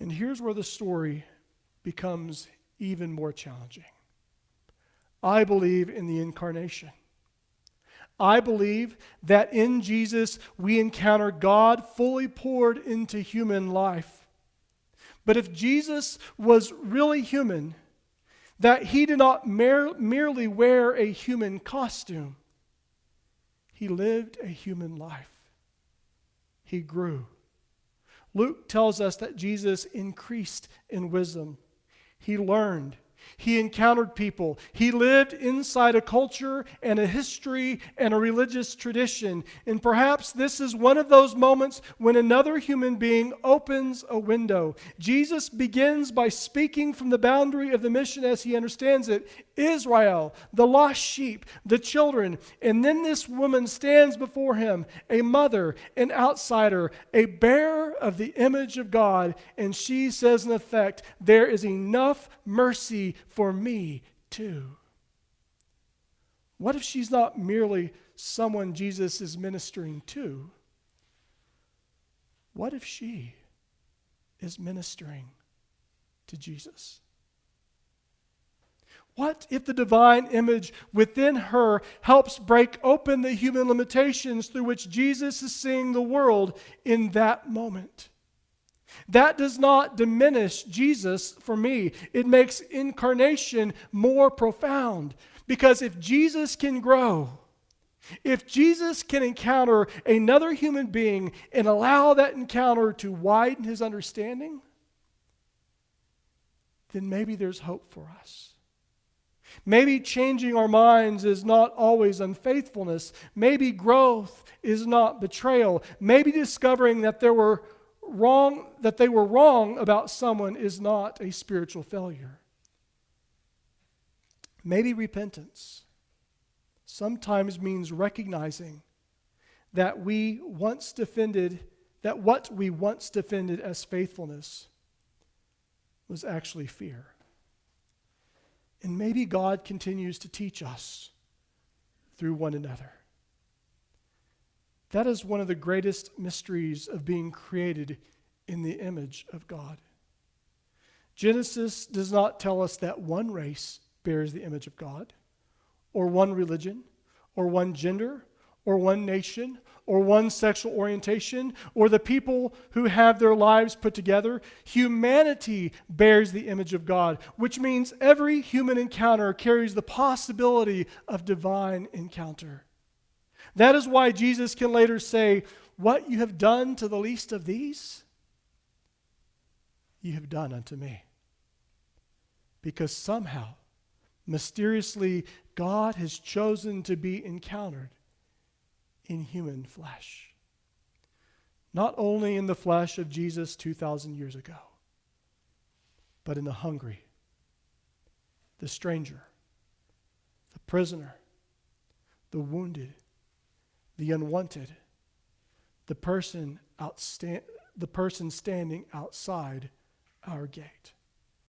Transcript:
And here's where the story becomes even more challenging. I believe in the incarnation. I believe that in Jesus we encounter God fully poured into human life. But if Jesus was really human, that he did not merely wear a human costume. He lived a human life. He grew. Luke tells us that Jesus increased in wisdom. He learned. He encountered people. He lived inside a culture and a history and a religious tradition. And perhaps this is one of those moments when another human being opens a window. Jesus begins by speaking from the boundary of the mission as he understands it. Israel, the lost sheep, the children. And then this woman stands before him, a mother, an outsider, a bearer of the image of God. And she says in effect, there is enough mercy for me too. What if she's not merely someone Jesus is ministering to? What if she is ministering to Jesus? What if the divine image within her helps break open the human limitations through which Jesus is seeing the world in that moment? That does not diminish Jesus for me. It makes incarnation more profound. Because if Jesus can grow, if Jesus can encounter another human being and allow that encounter to widen his understanding, then maybe there's hope for us. Maybe changing our minds is not always unfaithfulness. Maybe growth is not betrayal. Maybe discovering that they were wrong about someone is not a spiritual failure. Maybe repentance sometimes means recognizing that what we once defended as faithfulness was actually fear. And maybe God continues to teach us through one another. That is one of the greatest mysteries of being created in the image of God. Genesis does not tell us that one race bears the image of God, or one religion, or one gender, or one nation, or one sexual orientation, or the people who have their lives put together. Humanity bears the image of God, which means every human encounter carries the possibility of divine encounter. That is why Jesus can later say, what you have done to the least of these, you have done unto me. Because somehow, mysteriously, God has chosen to be encountered in human flesh. Not only in the flesh of Jesus 2,000 years ago, but in the hungry, the stranger, the prisoner, the wounded, the unwanted, the person standing outside our gate.